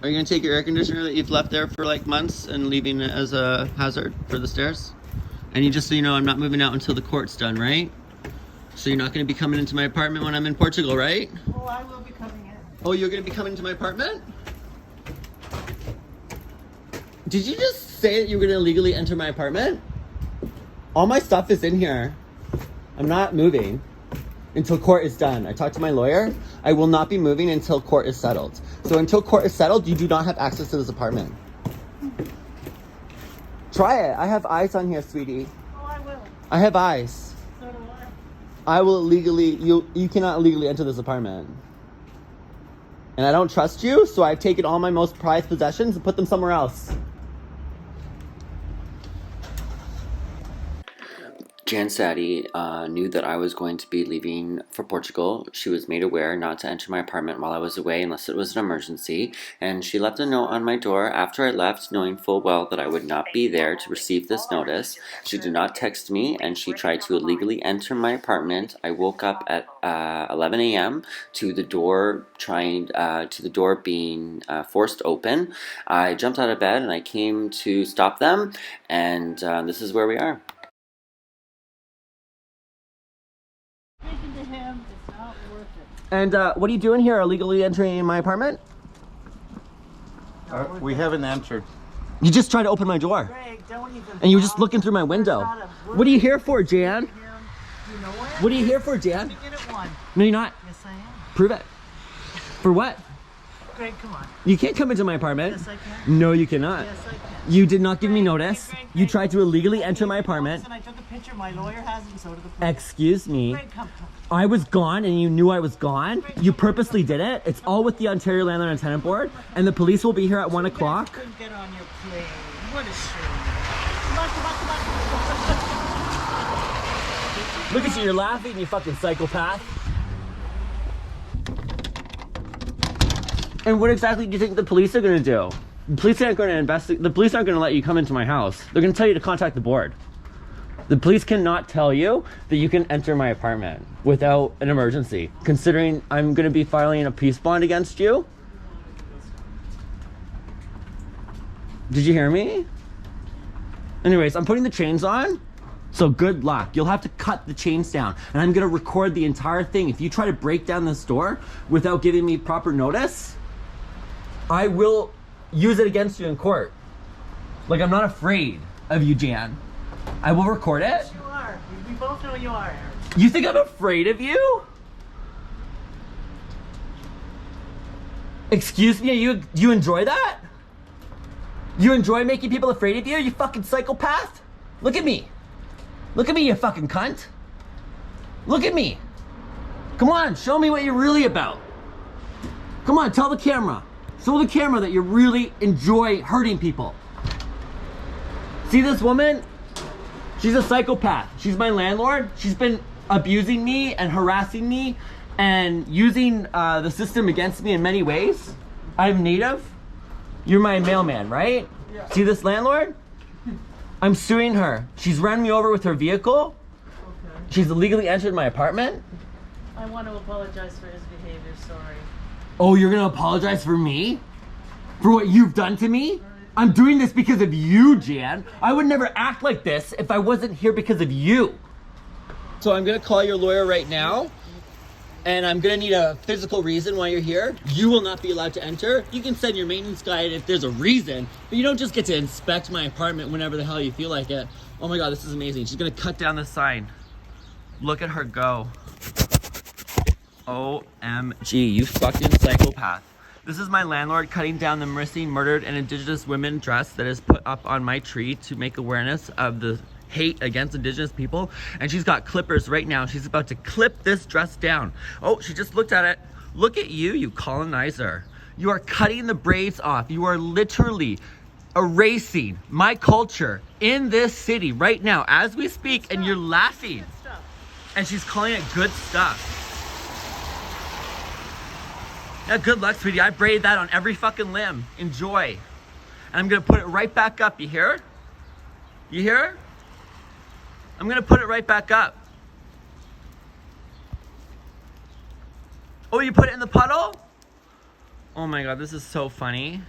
Are you gonna take your air conditioner that you've left there for like months and leaving it as a hazard for the stairs? And you just so you know, I'm not moving out until the court's done, right? So you're not gonna be coming into my apartment when I'm in Portugal, right? Oh, I will be coming in. Oh, you're gonna be coming into my apartment? Did you just say that you were gonna illegally enter my apartment? All my stuff is in here. I'm not moving until court is done. I talked to my lawyer. I will not be moving until court is settled. So until court is settled, you do not have access to this apartment. Try it. I have eyes on here, sweetie. Oh, I will. I have eyes. So do I. I will illegally, you cannot illegally enter this apartment. And I don't trust you, so I've taken all my most prized possessions and put them somewhere else. Jan Saddy knew that I was going to be leaving for Portugal. She was made aware not to enter my apartment while I was away unless it was an emergency, and she left a note on my door after I left, knowing full well that I would not be there to receive this notice. She did not text me, and she tried to illegally enter my apartment. I woke up at 11 a.m. to the door being forced open. I jumped out of bed and I came to stop them, and this is where we are. It's not worth it. And what are you doing here, illegally entering my apartment? We haven't entered. You just tried to open my door. Greg, don't even. And you were just looking through my window. What are you here for, Jan? You know what? What are you here for, Jan? You get it one. No, you're not. Yes, I am. Prove it. For what? Greg, come on. You can't come into my apartment. Yes, I can. No, you cannot. Yes, I can. You did not give me notice. Greg, You tried to illegally enter my apartment. Listen, I took a picture. My lawyer has it, and so did the police. Excuse me. Greg, come. I was gone and you knew I was gone. You purposely did it. It's all with the Ontario Landlord and Tenant Board, and the police will be here at 1 o'clock. You couldn't get on your plane. What a shame. Come on. Look at you, you're laughing, you fucking psychopath. And what exactly do you think the police are gonna do? The police aren't gonna investigate. The police aren't gonna let you come into my house. They're gonna tell you to contact the board. The police cannot tell you that you can enter my apartment without an emergency, considering I'm gonna be filing a peace bond against you. Did you hear me? Anyways, I'm putting the chains on, so good luck. You'll have to cut the chains down, and I'm gonna record the entire thing. If you try to break down this door without giving me proper notice, I will use it against you in court. Like, I'm not afraid of you, Jan. I will record it. Yes, you are. We both know you are, Aaron. You think I'm afraid of you? Excuse me, you enjoy that? You enjoy making people afraid of you, you fucking psychopath? Look at me. Look at me, you fucking cunt. Look at me. Come on, show me what you're really about. Come on, tell the camera. Show the camera that you really enjoy hurting people. See this woman? She's a psychopath. She's my landlord. She's been abusing me and harassing me and using the system against me in many ways. I'm native. You're my mailman, right? Yeah. See this landlord? I'm suing her. She's run me over with her vehicle. Okay. She's illegally entered my apartment. I want to apologize for his behavior. Sorry. Oh, you're gonna apologize for me? For what you've done to me? I'm doing this because of you, Jan. I would never act like this if I wasn't here because of you. So I'm gonna call your lawyer right now, and I'm gonna need a physical reason why you're here. You will not be allowed to enter. You can send your maintenance guy if there's a reason, but you don't just get to inspect my apartment whenever the hell you feel like it. Oh my God, this is amazing. She's gonna cut down the sign. Look at her go. OMG, you fucking psychopath. This is my landlord cutting down the missing, murdered, and Indigenous women dress that is put up on my tree to make awareness of the hate against Indigenous people. And she's got clippers right now. She's about to clip this dress down. Oh, she just looked at it. Look at you, you colonizer. You are cutting the braids off. You are literally erasing my culture in this city right now as we speak, and you're laughing. And she's calling it good stuff. Yeah, good luck, sweetie. I braided that on every fucking limb. Enjoy. And I'm gonna put it right back up. You hear? You hear? I'm gonna put it right back up. Oh, you put it in the puddle? Oh my god, this is so funny.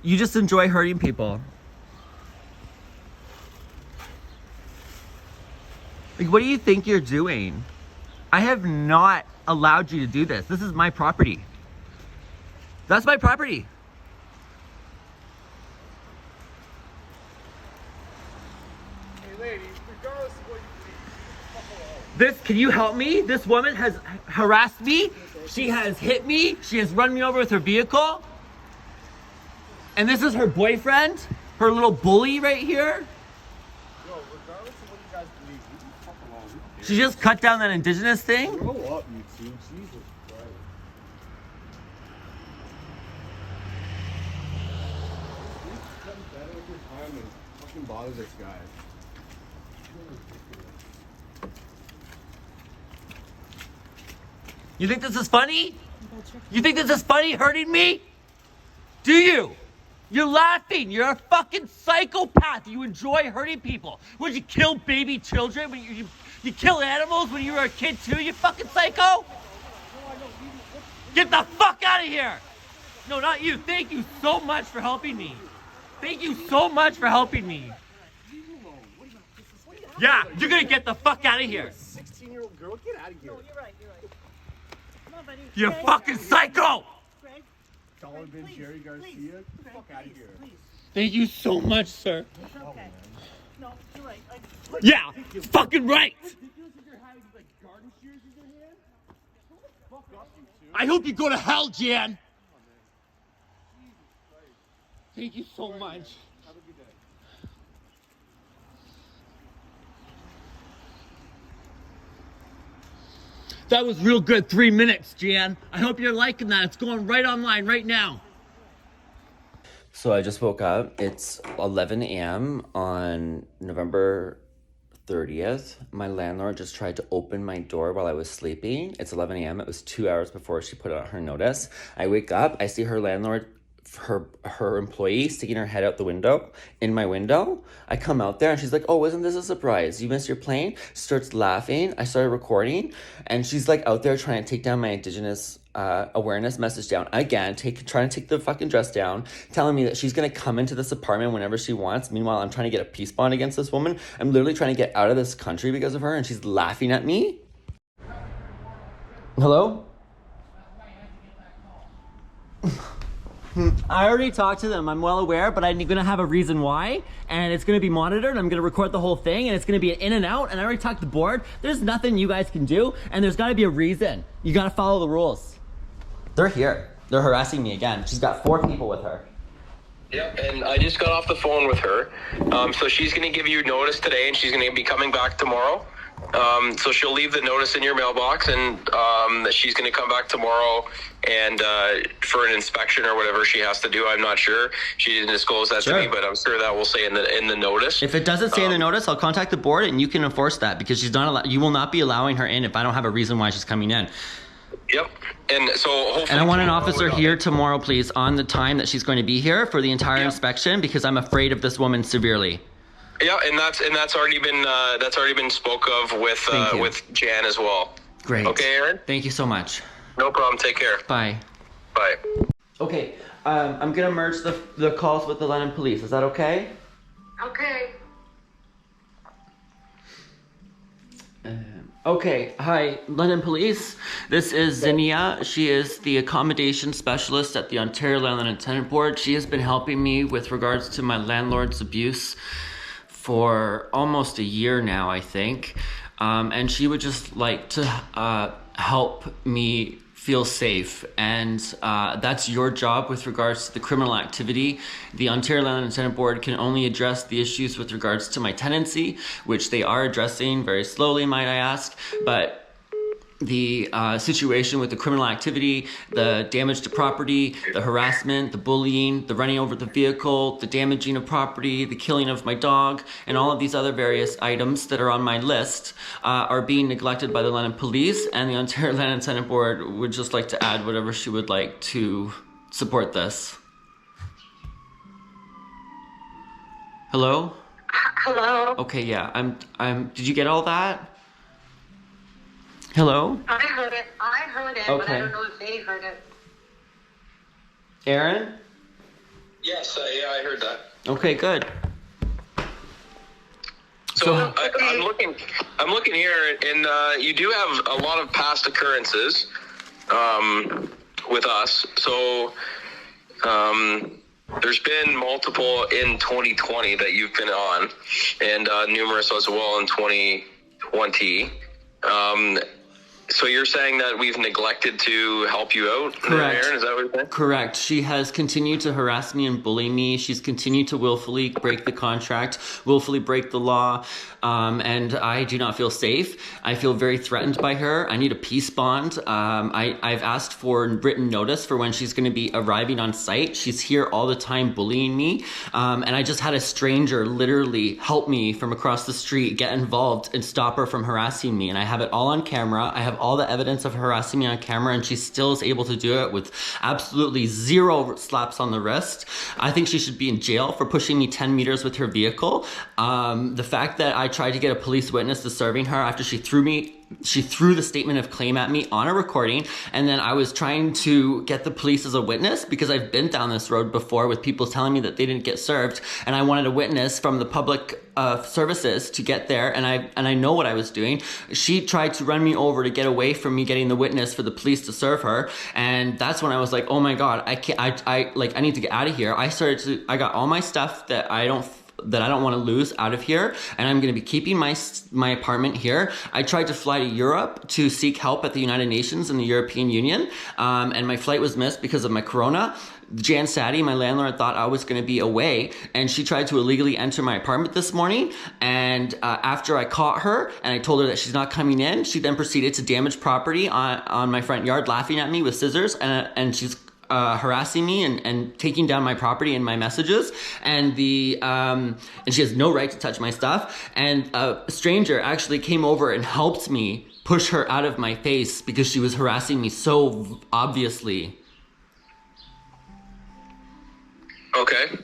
You just enjoy hurting people. Like, what do you think you're doing? I have not allowed you to do this. This is my property. That's my property. Hey lady, regardless of what you This, can you help me? This woman has harassed me. She has hit me. She has run me over with her vehicle. And this is her boyfriend, her little bully right here. Yo, regardless of what you guys believe, leave the fuck alone. Who cares? She just cut down that indigenous thing. Grow up, you two. Jesus Christ. Please become better with your time and fucking bother this guy. You think this is funny? You think this is funny, hurting me? Do you? You're laughing. You're a fucking psychopath. You enjoy hurting people. Would you kill baby children? When you kill animals when you were a kid too, you fucking psycho? Get the fuck out of here. No, not you. Thank you so much for helping me. Thank you so much for helping me. Yeah, you're gonna get the fuck out of here. 16-year-old girl, get out of here. No, you're right. Come on, buddy. You Greg, fucking psycho. Greg, Dollar bin please, Jerry Garcia, please, get the Greg, fuck out of please, here. please. Thank you so much, sir. It's okay. No, you're right. Yeah, fucking right. I hope you go to hell, Jan. Thank you so much. Have a good day. That was real good. 3 minutes, Jan. I hope you're liking that. It's going right online right now. So I just woke up. It's 11 a.m. on November 30th. My landlord just tried to open my door while I was sleeping. It's 11 a.m. It was 2 hours before she put out her notice. I wake up. I see her landlord, her employee sticking her head out the window, in my window. I come out there and she's like, oh, isn't this a surprise? You missed your plane? She starts laughing. I started recording and she's like out there trying to take down my indigenous awareness message down again, trying to take the fucking dress down, telling me that she's gonna come into this apartment whenever she wants. Meanwhile, I'm trying to get a peace bond against this woman. I'm literally trying to get out of this country because of her and she's laughing at me. Hello? I already talked to them. I'm well aware, but I'm going to have a reason why, and it's going to be monitored. I'm going to record the whole thing, and it's going to be an in and out, and I already talked to the board. There's nothing you guys can do, and there's got to be a reason. You got to follow the rules. They're here. They're harassing me again. She's got 4 people with her. Yep, and I just got off the phone with her. So she's going to give you notice today, and she's going to be coming back tomorrow. So she'll leave the notice in your mailbox, and she's going to come back tomorrow and for an inspection or whatever she has to do. I'm not sure. She didn't disclose that to me, but I'm sure that will say in the notice. If it doesn't say in the notice, I'll contact the board, and you can enforce that because she's not. You will not be allowing her in if I don't have a reason why she's coming in. Yep. And so hopefully. And I want an officer here tomorrow, please, on the time that she's going to be here for the entire inspection because I'm afraid of this woman severely. Yeah, and that's already been spoke of with Jan as well. Great. Okay, Aaron? Thank you so much. No problem. Take care. Bye. Bye. Okay, I'm gonna merge the calls with the London police. Is that okay? Okay. Okay, hi, London Police. This is Zinnia. She is the accommodation specialist at the Ontario Landlord and Tenant Board. She has been helping me with regards to my landlord's abuse for almost a year now, I think. And she would just like to help me feel safe, and that's your job with regards to the criminal activity. The Ontario Landlord and Tenant Board can only address the issues with regards to my tenancy, which they are addressing very slowly, might I ask, but the situation with the criminal activity, the damage to property, the harassment, the bullying, the running over the vehicle, the damaging of property, the killing of my dog, and all of these other various items that are on my list are being neglected by the London Police, and the Ontario Land and Tenant Board would just like to add whatever she would like to support this. Hello? Hello. Okay, yeah, I'm did you get all that? Hello? I heard it, but I Okay. don't know if they heard it. Aaron? Yes, yeah, I heard that. Okay, good. So I'm looking here, and you do have a lot of past occurrences with us. So there's been multiple in 2020 that you've been on, and numerous as well in 2020. So you're saying that we've neglected to help you out? Correct. Aaron, is that what you're saying? Correct. She has continued to harass me and bully me. She's continued to willfully break the contract, willfully break the law, and I do not feel safe. I feel very threatened by her. I need a peace bond. I've asked for written notice for when she's going to be arriving on site. She's here all the time bullying me, and I just had a stranger literally help me from across the street get involved and stop her from harassing me, and I have it all on camera. I have all the evidence of harassing me on camera, and she still is able to do it with absolutely zero slaps on the wrist. I think she should be in jail for pushing me 10 meters with her vehicle. The fact that I tried to get a police witness to serving her after she threw the statement of claim at me on a recording, and then I was trying to get the police as a witness because I've been down this road before with people telling me that they didn't get served, and I wanted a witness from the public services to get there, and I know what I was doing. She tried to run me over to get away from me getting the witness for the police to serve her, and that's when I was like, oh my god, I need to get out of here. I got all my stuff that I don't want to lose out of here, and I'm going to be keeping my apartment here. I tried to fly to Europe to seek help at the United Nations and the European Union, and my flight was missed because of my corona. Saddy, my landlord, thought I was going to be away, and she tried to illegally enter my apartment this morning, and after I caught her and I told her that she's not coming in, she then proceeded to damage property on my front yard, laughing at me with scissors, and she's harassing me and taking down my property and my messages, and she has no right to touch my stuff. And a stranger actually came over and helped me push her out of my face because she was harassing me so obviously. Okay.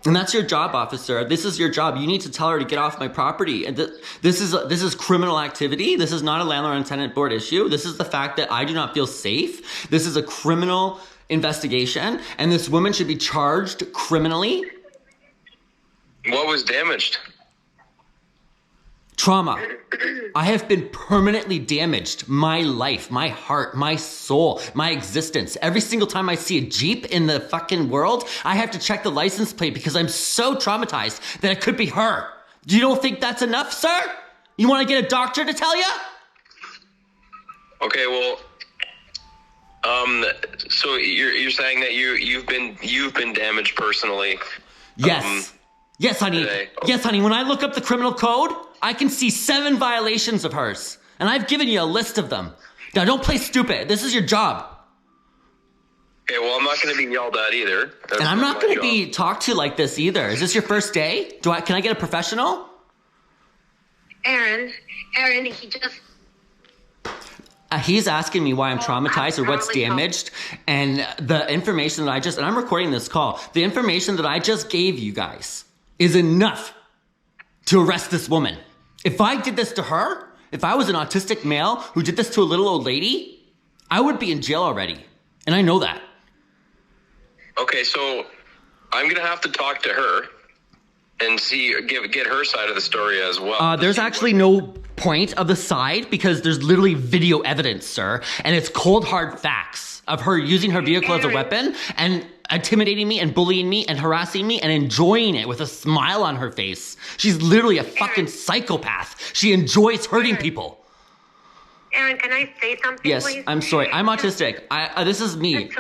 And that's your job, officer. This is your job. You need to tell her to get off my property. And this is criminal activity. This is not a landlord and tenant board issue. This is the fact that I do not feel safe. This is a criminal investigation, and this woman should be charged criminally. What was damaged? Trauma. I have been permanently damaged. My life, my heart, my soul, my existence. Every single time I see a Jeep in the fucking world, I have to check the license plate because I'm so traumatized that it could be her. You don't think that's enough, sir? You want to get a doctor to tell you? Okay, well, so you're saying that you've been damaged personally. Yes. Yes, honey. Today. Yes, honey. When I look up the criminal code, I can see 7 violations of hers. And I've given you a list of them. Now, don't play stupid. This is your job. Okay, well, I'm not going to be yelled at either. And I'm not going to be talked to like this either. Is this your first day? Can I get a professional? Aaron, he just... He's asking me why I'm traumatized or what's damaged. And the information that and I'm recording this call, the information that I just gave you guys is enough to arrest this woman. If I did this to her, if I was an autistic male who did this to a little old lady, I would be in jail already. And I know that. Okay, so I'm going to have to talk to her and get her side of the story as well. There's actually no point of the side because there's literally video evidence, sir. And it's cold hard facts of her using her vehicle as a weapon and intimidating me and bullying me and harassing me and enjoying it with a smile on her face. She's literally a fucking psychopath. She enjoys hurting people. Aaron, can I say something, yes, please? I'm sorry. I'm autistic. This is me.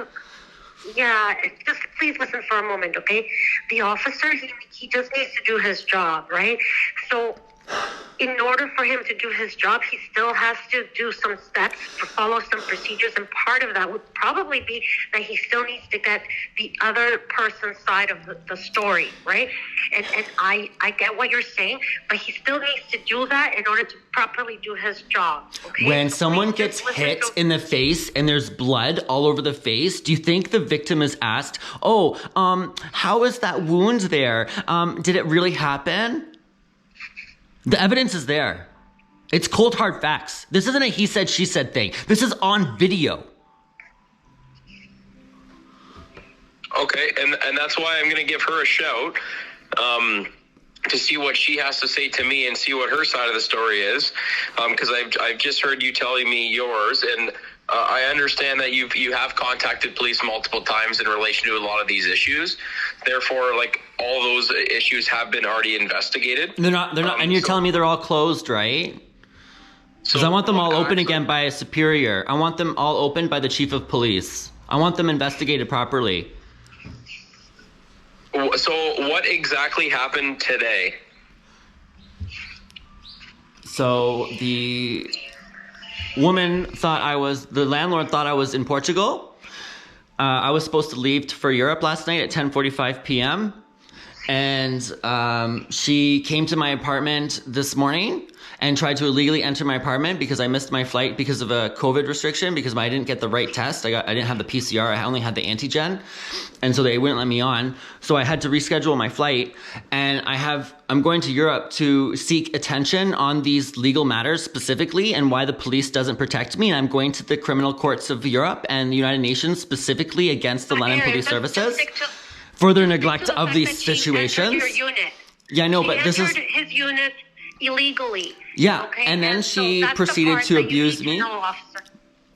Yeah, just please listen for a moment, okay? The officer, he just needs to do his job, right? So in order for him to do his job, he still has to do some steps, to follow some procedures, and part of that would probably be that he still needs to get the other person's side of the story, right? And I get what you're saying, but he still needs to do that in order to properly do his job, okay? When So someone please gets just listen hit to- in the face and there's blood all over the face, do you think the victim is asked, how is that wound there? Did it really happen? The evidence is there. It's cold hard facts. This isn't a he said, she said thing. This is on video. Okay, and that's why I'm going to give her a shout to see what she has to say to me and see what her side of the story is, because I've just heard you telling me yours, and I understand that you have contacted police multiple times in relation to a lot of these issues. Therefore, like, all those issues have been already investigated. They're not, and you're telling me they're all closed, right? Because I want them all open again by a superior. I want them all opened by the chief of police. I want them investigated properly. So what exactly happened today? So the landlord thought I was in Portugal. I was supposed to leave for Europe last night at 10:45 p.m. And she came to my apartment this morning and tried to illegally enter my apartment because I missed my flight because of a COVID restriction, because I didn't get the right test. I didn't have the PCR. I only had the antigen. And so they wouldn't let me on. So I had to reschedule my flight. And I'm going to Europe to seek attention on these legal matters specifically and why the police doesn't protect me. And I'm going to the criminal courts of Europe and the United Nations specifically against the London Police Services for their neglect of these situations. Your unit. Yeah, I know, but this is his unit illegally. Yeah, okay? and then so she that's proceeded the to part abuse that you need me. to know, officer.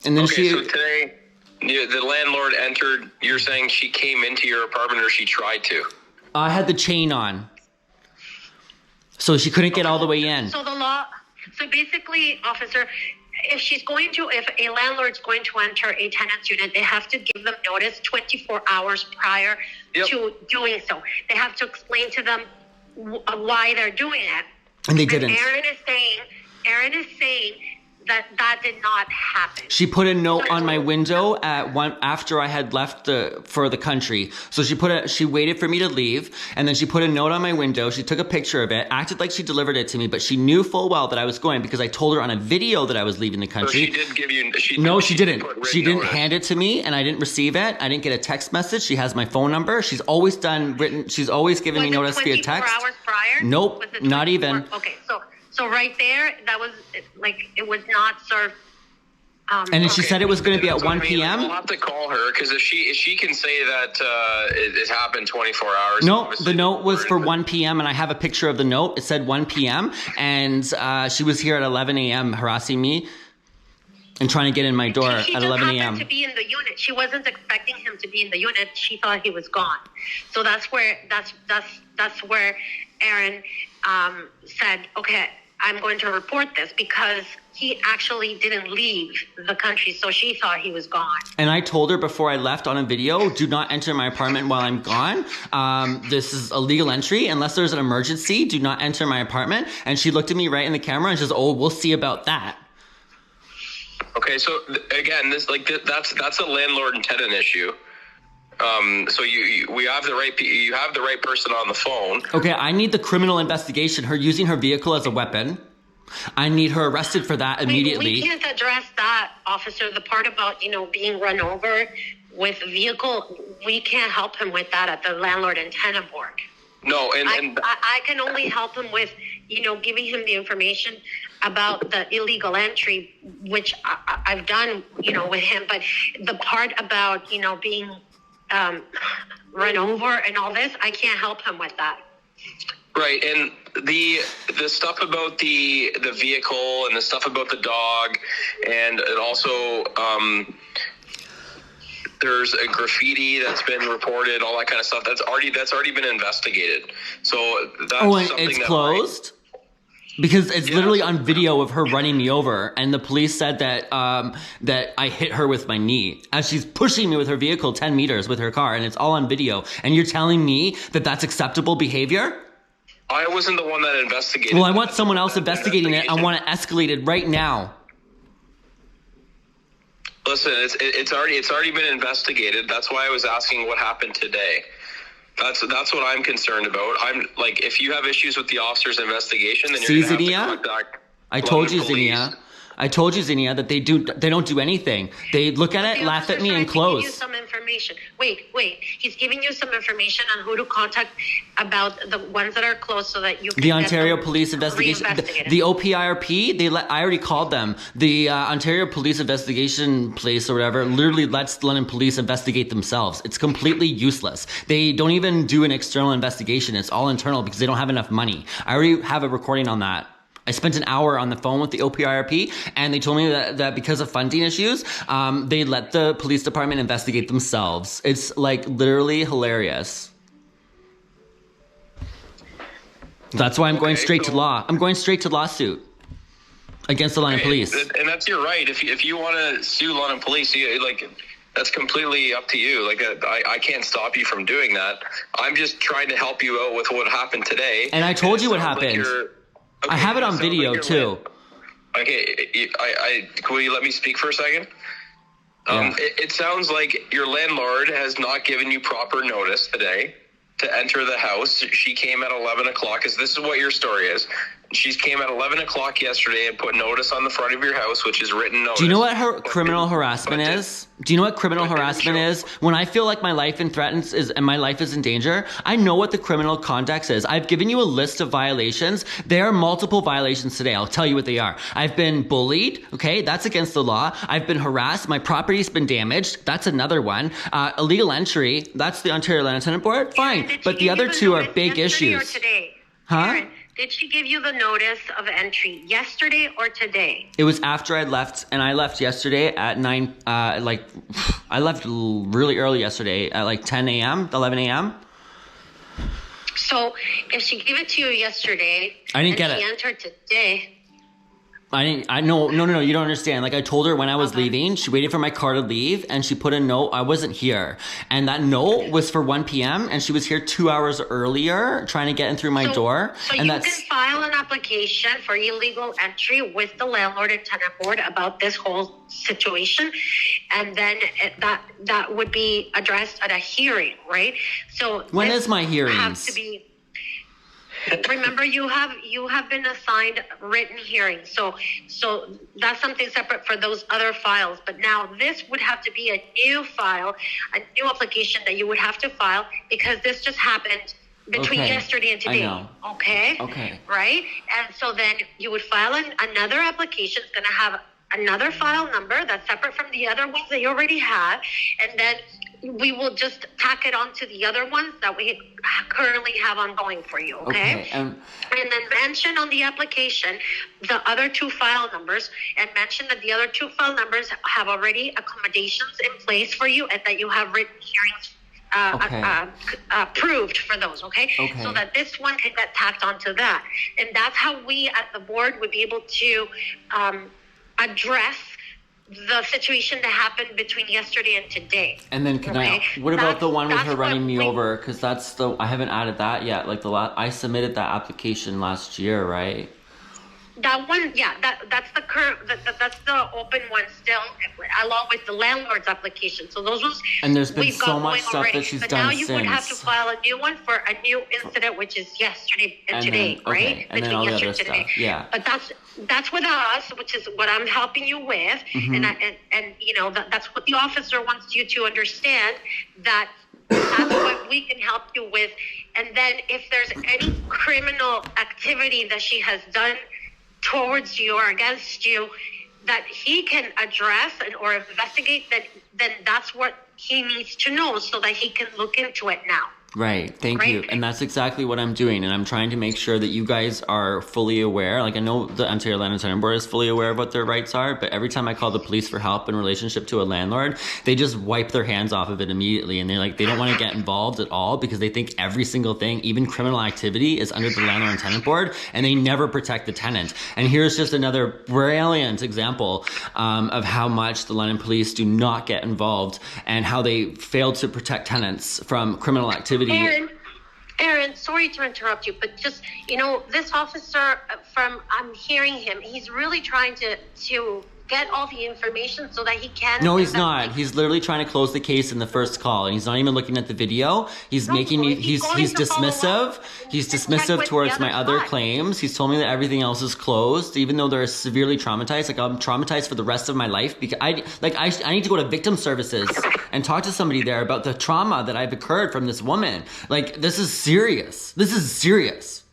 And then Okay, so today, the landlord entered, you're saying she came into your apartment or she tried to? I had the chain on. So she couldn't get all the way in. So basically, officer, if a landlord's going to enter a tenant's unit, they have to give them notice 24 hours prior to doing so. They have to explain to them why they're doing it. And they didn't. And Aaron is saying that did not happen. She put a note on my window after I had left for the country. So she waited for me to leave, and then she put a note on my window. She took a picture of it, acted like she delivered it to me, but she knew full well that I was going because I told her on a video that I was leaving the country. So she did give you... No, she didn't. She didn't hand it to me, and I didn't receive it. I didn't get a text message. She has my phone number. She's always given me notice via text. 24 hours prior? Nope, not even. Okay, so right there, that was like it was not served. And then she said it was going to be at 1 p.m. I'll have to call her because if she can say that it happened 24 hours. No, the note was for 1 p.m. and I have a picture of the note. It said 1 p.m. and she was here at 11 a.m. harassing me and trying to get in my door at 11 a.m. She happened to be in the unit. She wasn't expecting him to be in the unit. She thought he was gone. So that's where Aaron said, okay, I'm going to report this because he actually didn't leave the country, so she thought he was gone. And I told her before I left on a video, do not enter my apartment while I'm gone. This is a legal entry. Unless there's an emergency, do not enter my apartment. And she looked at me right in the camera and says, oh, we'll see about that. Okay, so again, that's a landlord and tenant issue. So you have the right person on the phone. Okay, I need the criminal investigation. Her using her vehicle as a weapon. I need her arrested for that immediately. We can't address that, officer. The part about being run over with vehicle, we can't help him with that at the landlord and tenant board. No, and I can only help him with giving him the information about the illegal entry, which I've done with him. But the part about being run over and all this, I can't help him with that. Right, and the stuff about the vehicle and the stuff about the dog, and also there's a graffiti that's been reported, all that kind of stuff. That's already been investigated. So that's and something it's that closed. Because it's literally on video of her running me over, and the police said that that I hit her with my knee as she's pushing me with her vehicle 10 meters with her car, and it's all on video. And you're telling me that that's acceptable behavior? I wasn't the one that investigated. Well, I want someone else investigating it. I want it escalated right now. Listen, it's already been investigated. That's why I was asking what happened today. That's what I'm concerned about. I'm like, if you have issues with the officer's investigation, then you're going to have to contact. I told you, London Police. Zinnia. I told you, Zinnia, that they don't do anything. They look at it, laugh at me, and close. Give you some information. Wait. He's giving you some information on who to contact about the ones that are closed, so that you can the Ontario Police Investigation, the OPIRP. I already called them. The Ontario Police Investigation place or whatever literally lets London Police investigate themselves. It's completely useless. They don't even do an external investigation. It's all internal because they don't have enough money. I already have a recording on that. I spent an hour on the phone with the OPIRP, and they told me that because of funding issues, they let the police department investigate themselves. It's like literally hilarious. That's why I'm going straight to law. I'm going straight to lawsuit against the London Police. And that's your right. If you want to sue London Police, that's completely up to you. I can't stop you from doing that. I'm just trying to help you out with what happened today. And I told you what happened. I have it on video too. Okay, will you let me speak for a second? Yeah. It sounds like your landlord has not given you proper notice today to enter the house. She came at 11 o'clock. This is what your story is. She came at 11 o'clock yesterday and put notice on the front of your house, which is written notice. Do you know what criminal harassment is? Do you know what criminal harassment is? When I feel like my life and my life is in danger, I know what the criminal context is. I've given you a list of violations. There are multiple violations today. I'll tell you what they are. I've been bullied. Okay, that's against the law. I've been harassed. My property's been damaged. That's another one. Illegal entry. That's the Ontario Land Tenant Board. Fine, but the other two are big issues. Or today? Huh? Aaron, did she give you the notice of entry yesterday or today? It was after I'd left, and I left yesterday at 9, I left really early yesterday at like 10 a.m., 11 a.m. So if she gave it to you yesterday, I didn't get it. She entered today. No, you don't understand. Like I told her when I was leaving, she waited for my car to leave and she put a note. I wasn't here. And that note was for 1 p.m. and she was here 2 hours earlier trying to get in through my door. So you can file an application for illegal entry with the Landlord and Tenant Board about this whole situation. And then that would be addressed at a hearing, right? So when is my hearings? Have to be. Remember, you have been assigned written hearings, so that's something separate for those other files. But now this would have to be a new file, a new application that you would have to file because this just happened between yesterday and today. I know. Okay. Right, and so then you would file another application. It's going to have another file number that's separate from the other ones that you already have, and then we will just tack it onto the other ones that we currently have ongoing for you, okay? And then mention on the application the other two file numbers and mention that the other two file numbers have already accommodations in place for you and that you have written hearings approved for those, okay? So that this one can get tacked onto that. And that's how we at the board would be able to address the situation that happened between yesterday and today. And then what about the one with her running me over? Because I haven't added that yet. Like I submitted that application last year, right? That one, that's the current, that's the open one still, along with the landlord's application. So those ones, and there's been so much stuff already. That she's but done now you since. would have to file a new one for a new incident, which is yesterday and today, right? And then all the other stuff, yeah. But that's with us, which is what I'm helping you with, and that's what the officer wants you to understand, that that's what we can help you with. And then if there's any criminal activity that she has done towards you or against you that he can address or investigate, then that's what he needs to know so that he can look into it now. Right. Thank you. And that's exactly what I'm doing. And I'm trying to make sure that you guys are fully aware. Like I know the Ontario Land Tenant Board is fully aware of what their rights are, but every time I call the police for help in relationship to a landlord, they just wipe their hands off of it immediately. And they don't want to get involved at all because they think every single thing, even criminal activity, is under the Landlord and Tenant Board, and they never protect the tenant. And here's just another brilliant example of how much the London Police do not get involved and how they fail to protect tenants from criminal activity. Aaron, sorry to interrupt you, but just, this officer, I'm hearing him, he's really trying to get all the information so that he can. No, he's not. He's literally trying to close the case in the first call, and he's not even looking at the video. He's making me. He's dismissive. He's dismissive towards my other claims. He's told me that everything else is closed, even though they're severely traumatized. Like, I'm traumatized for the rest of my life because I need to go to victim services and talk to somebody there about the trauma that I've occurred from this woman. Like, this is serious. This is serious.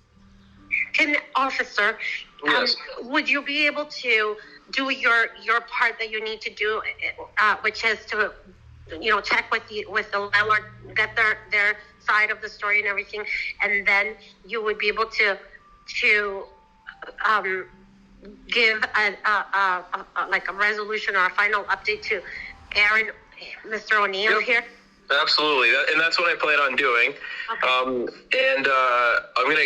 Can officer, Yes. would you be able to do your part that you need to do, which is to, check with the landlord, get their side of the story and everything, and then you would be able to give a resolution or a final update to Aaron, Mr. O'Neill here? Absolutely, and that's what I plan on doing. Okay. And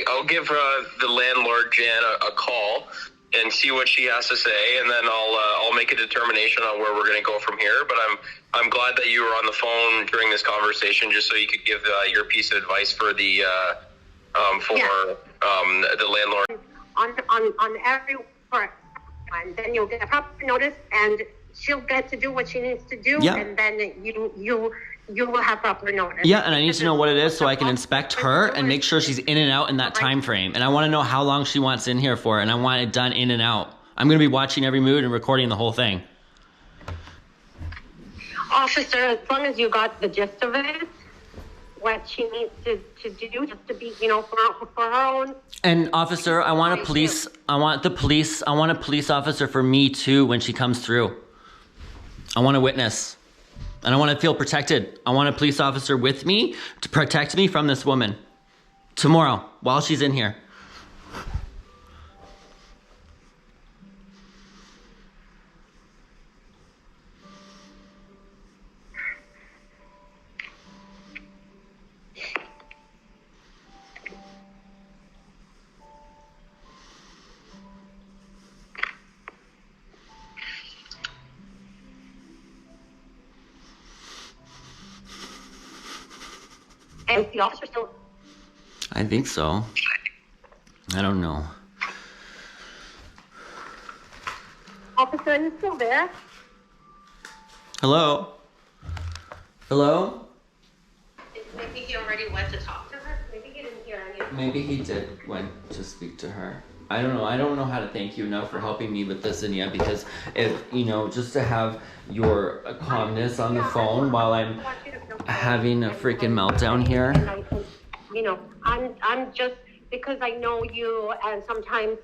I'll give the landlord Jan a call and see what she has to say, and then I'll make a determination on where we're going to go from here. But I'm glad that you were on the phone during this conversation, just so you could give your piece of advice for the the landlord. On every part, and then you'll get a proper notice, and she'll get to do what she needs to do, and then you will have proper notice. Yeah, and I need to know what it is so I can inspect her and make sure she's in and out in that time frame. And I want to know how long she wants in here for, and I want it done in and out. I'm going to be watching every mood and recording the whole thing. Officer, as long as you got the gist of it, what she needs to do, just to be, for her own. And officer, I want a police officer for me too when she comes through. I want a witness. And I want to feel protected. I want a police officer with me to protect me from this woman tomorrow while she's in here. And the officer still... I think so. I don't know. Officer, are you still there? Hello? Hello? Maybe he already went to talk to her. Maybe he didn't hear anything. Maybe he did went to speak to her. I don't know. I don't know how to thank you enough for helping me with this, Anya, because if, just to have your calmness on the phone while I'm having a freaking meltdown here. I'm just, because I know you, and sometimes,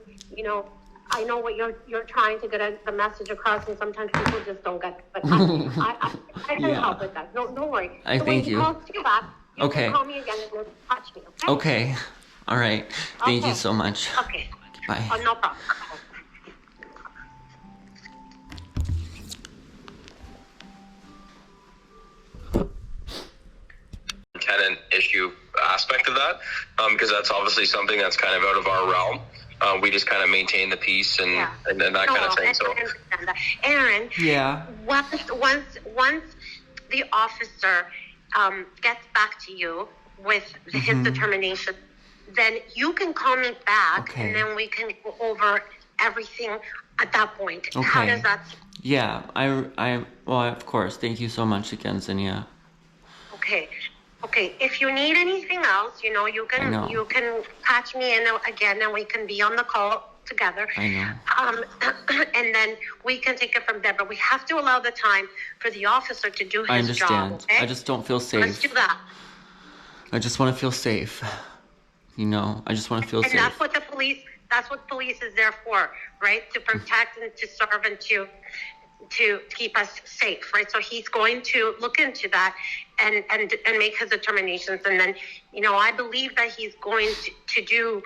I know what you're trying to get the message across, and sometimes people just don't get it. But I can help with that. No, don't worry. I thank you. When he calls you back, you Okay. can call me again and touch me, okay? Okay. All right. Thank you so much. Okay. Bye. Oh, no problem. Tenant issue aspect of that, because that's obviously something that's kind of out of our realm. We just kind of maintain the peace and that kind of thing. So, I understand that. Aaron, Yeah. Once the officer gets back to you with his determination, then you can call me back, and then we can go over everything at that point. Okay. How does that? Yeah. Well, of course. Thank you so much again, Zinnia. Okay. If you need anything else, you can patch me in again, and we can be on the call together. I know. And then we can take it from there. But we have to allow the time for the officer to do his I understand. job. Okay? I just don't feel safe. Let's do that. I just want to feel safe. I just want to feel safe. And that's what police is there for, right? To protect and to serve and to keep us safe, right? So he's going to look into that and make his determinations. And then, I believe that he's going to do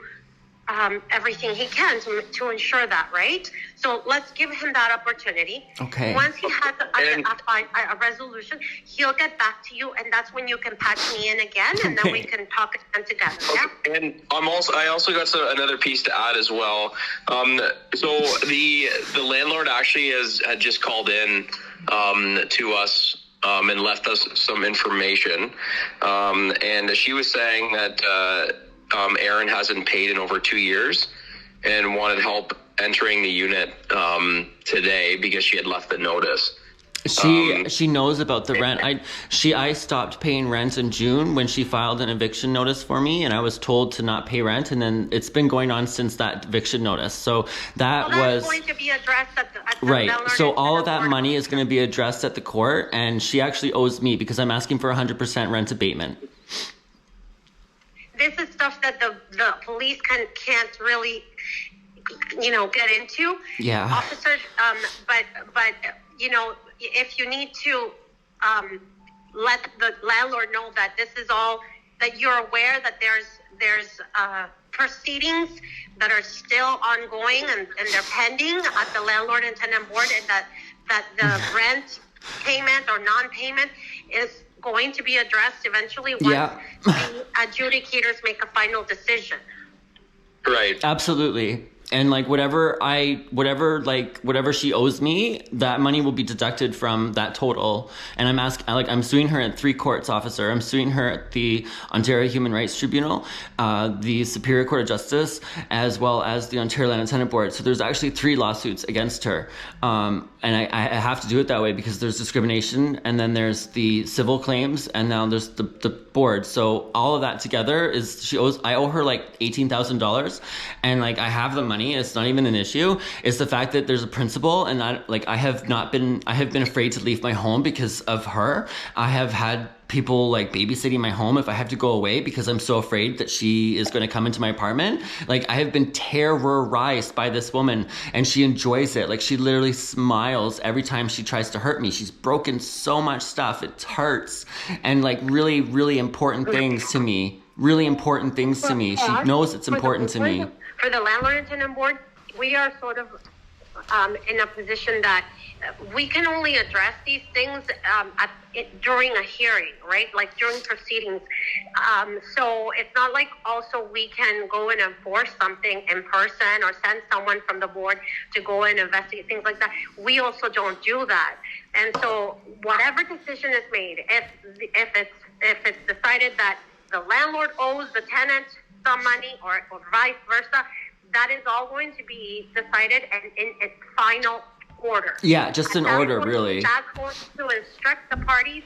everything he can to ensure that, right? So let's give him that opportunity. Okay. Once he has a resolution, he'll get back to you, and that's when you can patch me in again, and then we can talk again together. Yeah. and I also got another piece to add as well. So the landlord actually had just called in to us and left us some information, and she was saying that Aaron hasn't paid in over 2 years and wanted help entering the unit today because she had left the notice. She knows about the rent. I stopped paying rent in June when she filed an eviction notice for me, and I was told to not pay rent, and then it's been going on since that eviction notice. So that's going to be addressed at the right. Landlord So all of and that Board. money is going to be addressed at the court, and she actually owes me because I'm asking for 100% rent abatement. This is stuff that the police can't really, get into. Yeah. Officers, but if you need to let the landlord know that this is all, that you're aware that there's proceedings that are still ongoing and they're pending at the Landlord and Tenant Board, and that the rent payment or non-payment is going to be addressed eventually once the adjudicators make a final decision. Right. Absolutely. And like whatever she owes me, that money will be deducted from that total. And I'm suing her at 3 courts, officer. I'm suing her at the Ontario Human Rights Tribunal, the Superior Court of Justice, as well as the Ontario Land and Tenant Board. So there's actually 3 lawsuits against her. And I have to do it that way because there's discrimination, and then there's the civil claims, and now there's the board. So all of that together I owe her like $18,000, and like I have the money. It's not even an issue. It's the fact that there's a principal, and I have been afraid to leave my home because of her. I have had people like babysitting my home if I have to go away because I'm so afraid that she is going to come into my apartment. Like, I have been terrorized by this woman, and she enjoys it. Like, she literally smiles every time she tries to hurt me. She's broken so much stuff. It hurts. And like really, really important things to me. Really important things to me. She knows it's important to me. For the Landlord and Tenant Board, we are sort of in a position that we can only address these things during a hearing, right? Like during proceedings. So it's not like also we can go and enforce something in person or send someone from the board to go and investigate things like that. We also don't do that. And so whatever decision is made, if it's decided that the landlord owes the tenant some money or vice versa, that is all going to be decided and in its final order. Yeah, just an order, really. That's going to instruct the parties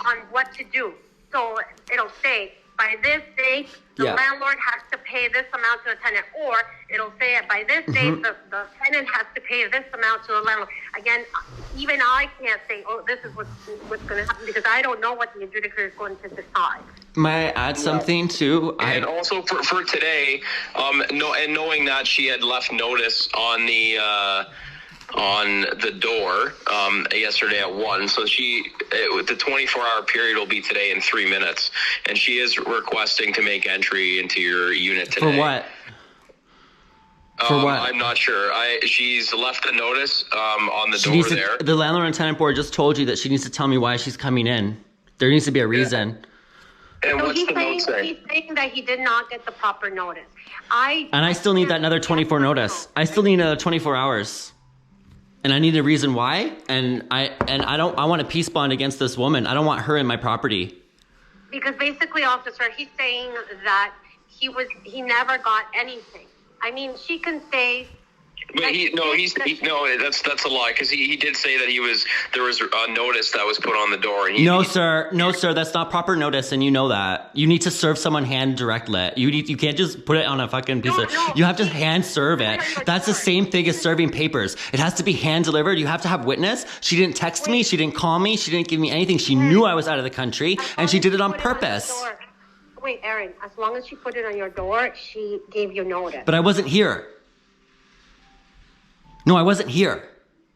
on what to do. So it'll say, by this date, the landlord has to pay this amount to the tenant, or it'll say by this date, the tenant has to pay this amount to the landlord. Again, even I can't say, oh, this is what's going to happen, because I don't know what the adjudicator is going to decide. May I add something too? And also for today, knowing that she had left notice on the door yesterday at 1, so the 24-hour period will be today in 3 minutes, and she is requesting to make entry into your unit today. For what? For what? I'm not sure. She's left a notice on the door there. The Landlord and Tenant Board just told you that she needs to tell me why she's coming in. There needs to be a reason. And so what's the note say? He's saying that he did not get the proper notice. I still need that another 24 notice. I still need another 24 hours. And I need a reason why. And I want a peace bond against this woman. I don't want her in my property. Because basically, officer, he's saying that he never got anything. I mean, she can say. But that's a lie, because he did say that there was a notice that was put on the door. And No, sir, that's not proper notice, and you know that. You need to serve someone hand directly. You can't just put it on a fucking piece of. You have to hand serve it. That's the same thing as serving papers. It has to be hand delivered. You have to have witness. She didn't text me. She didn't call me. She didn't give me anything. She knew I was out of the country, and she did it on purpose. Wait, Aaron, as long as she put it on your door, she gave you notice. But I wasn't here. No, I wasn't here.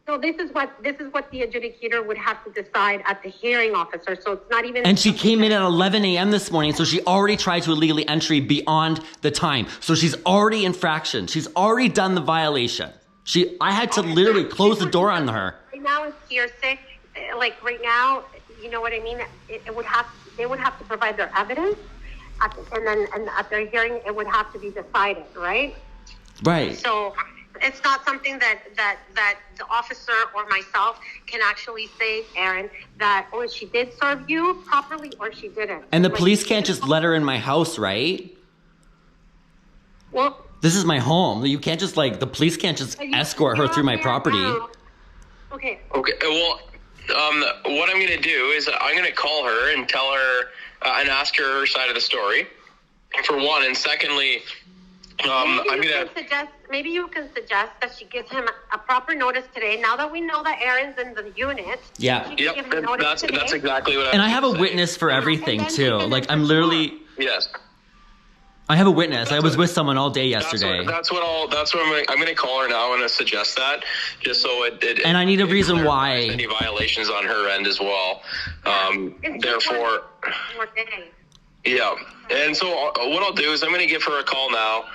So this is what the adjudicator would have to decide at the hearing, officer. So it's not even. And she came in at 11 a.m. this morning, so she already tried to illegally entry beyond the time. So she's already infraction. She's already done the violation. I had to literally close the door on her. Right now it's hearsay. Like right now, you know what I mean? They would have to provide their evidence, and at their hearing it would have to be decided, right? Right. So it's not something that the officer or myself can actually say, Aaron, that, oh, she did serve you properly or she didn't. And the police can't just let her in my house, right? Well, This is my home. You can't just like, the police can't just escort her through my property. Okay. Okay. Well, what I'm gonna do is I'm gonna call her and tell her and ask her side of the story, for one, and secondly, Maybe you can suggest that she gives him a proper notice today. Now that we know that Aaron's in the unit, Yeah. she can give him notice today. That's exactly what. And I have a witness for everything too. Like I'm literally. Yes. I have a witness. I was with someone all day yesterday. I'm gonna call her now and suggest that, just so it and I need a reason why. Any violations on her end as well. Therefore. Yeah. And so what I'll do is I'm gonna give her a call now.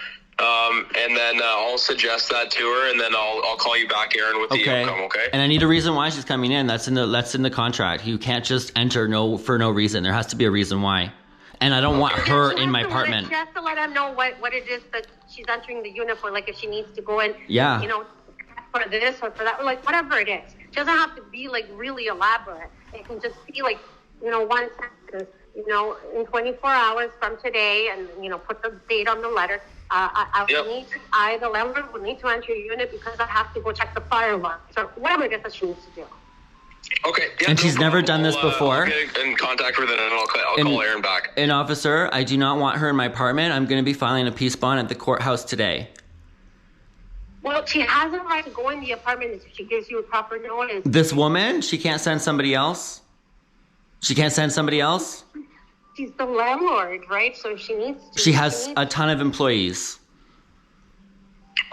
And then I'll suggest that to her, and then I'll call you back, Aaron, with the outcome. Okay. And I need a reason why she's coming in. That's in the contract. You can't just enter for no reason. There has to be a reason why. And I don't want her in my apartment. She has to let him know what it is that she's entering the unit for. Like if she needs to go in, yeah, for this or for that, like whatever it is. It doesn't have to be like really elaborate. It can just be like 1 sentence. In 24 hours from today, and put the date on the letter. The landlord will need to enter your unit because I have to go check the fire alarm. So whatever it is that she needs to do. Okay. Yeah, and she's never done this before. I'll get in contact with her, and I'll call Aaron back. And officer, I do not want her in my apartment. I'm going to be filing a peace bond at the courthouse today. Well, she has a right to go in the apartment if she gives you a proper notice. This woman, she can't send somebody else? She can't send somebody else? She's the landlord, right? So she needs to. She has a ton of employees.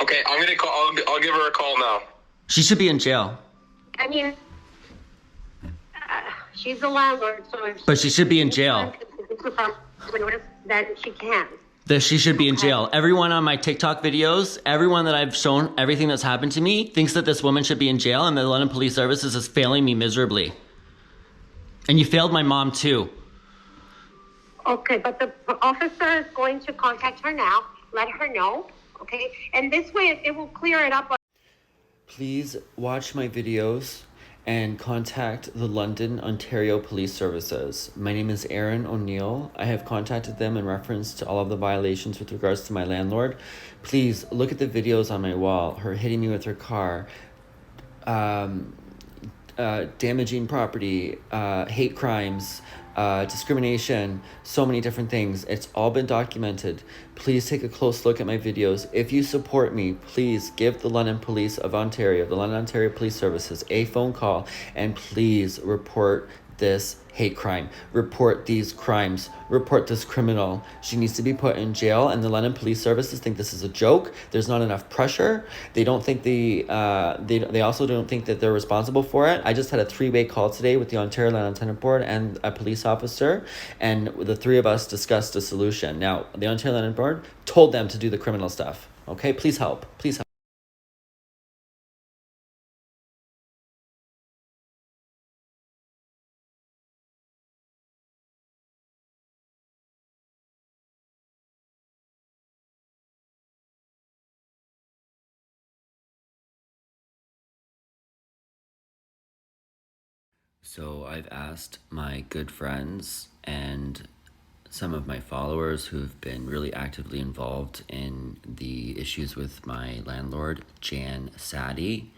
Okay, I'm gonna call. I'll give her a call now. She should be in jail. I mean, she's the landlord, so. But she should be in jail. Then she can. She should be in jail. Everyone on my TikTok videos, everyone that I've shown everything that's happened to me, thinks that this woman should be in jail, and the London Police Services is failing me miserably. And you failed my mom too. Okay, but the officer is going to contact her now. Let her know, okay? And this way, it will clear it up. Please watch my videos and contact the London, Ontario Police Services. My name is Aaron O'Neill. I have contacted them in reference to all of the violations with regards to my landlord. Please look at the videos on my wall. Her hitting me with her car, damaging property, hate crimes, discrimination, so many different things. It's all been documented. Please take a close look at my videos. If you support me, please give the London Police of Ontario, the London Ontario Police Services, a phone call, and please report this hate crime. Report these crimes. Report this criminal. She needs to be put in jail, and the London Police Services think this is a joke. There's not enough pressure. They don't think they also don't think that they're responsible for it. I just had a 3-way call today with the Ontario Land Lieutenant Board and a police officer, and the 3 of us discussed a solution. Now, the Ontario Land Board told them to do the criminal stuff. Okay, please help. Please help. So I've asked my good friends and some of my followers who've been really actively involved in the issues with my landlord, Saddy.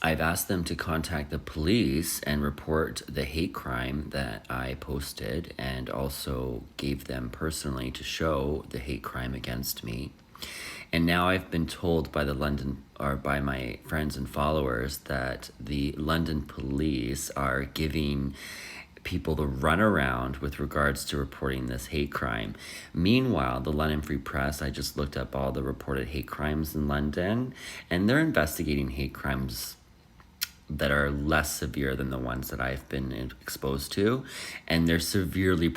I've asked them to contact the police and report the hate crime that I posted, and also gave them personally to show the hate crime against me. And now I've been told by by my friends and followers that the London police are giving people the runaround with regards to reporting this hate crime. Meanwhile, the London Free Press, I just looked up all the reported hate crimes in London, and they're investigating hate crimes that are less severe than the ones that I've been exposed to, and they're seriously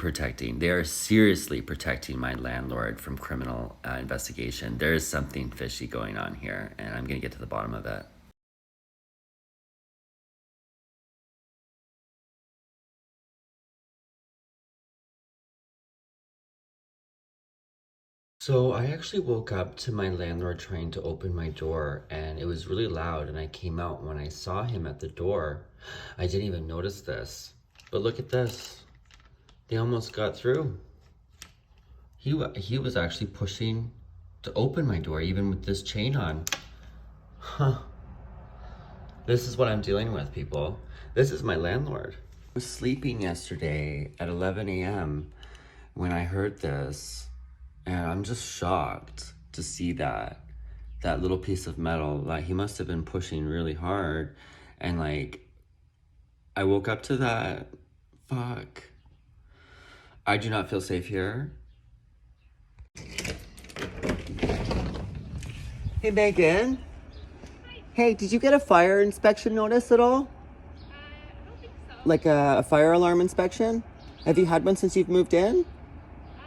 protecting my landlord from criminal investigation. There is something fishy going on here, and I'm gonna get to the bottom of it. So I actually woke up to my landlord trying to open my door, and it was really loud, and I came out. When I saw him at the door, I didn't even notice this. But look at this. They almost got through. He was actually pushing to open my door even with this chain on. Huh. This is what I'm dealing with, people. This is my landlord. I was sleeping yesterday at 11 a.m. when I heard this, and I'm just shocked to see that little piece of metal. Like, he must have been pushing really hard, and like, I woke up to that. Fuck. I do not feel safe here. Hey, Megan. Hey, did you get a fire inspection notice at all? I don't think so. Like a fire alarm inspection? Have you had one since you've moved in? I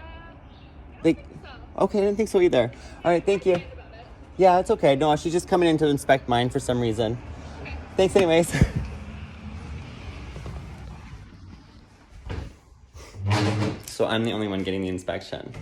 don't Like, think so. okay, I didn't think so either. All right, thank you. About it. Yeah, it's okay. No, she's just coming in to inspect mine for some reason. Okay. Thanks anyways. So I'm the only one getting the inspection.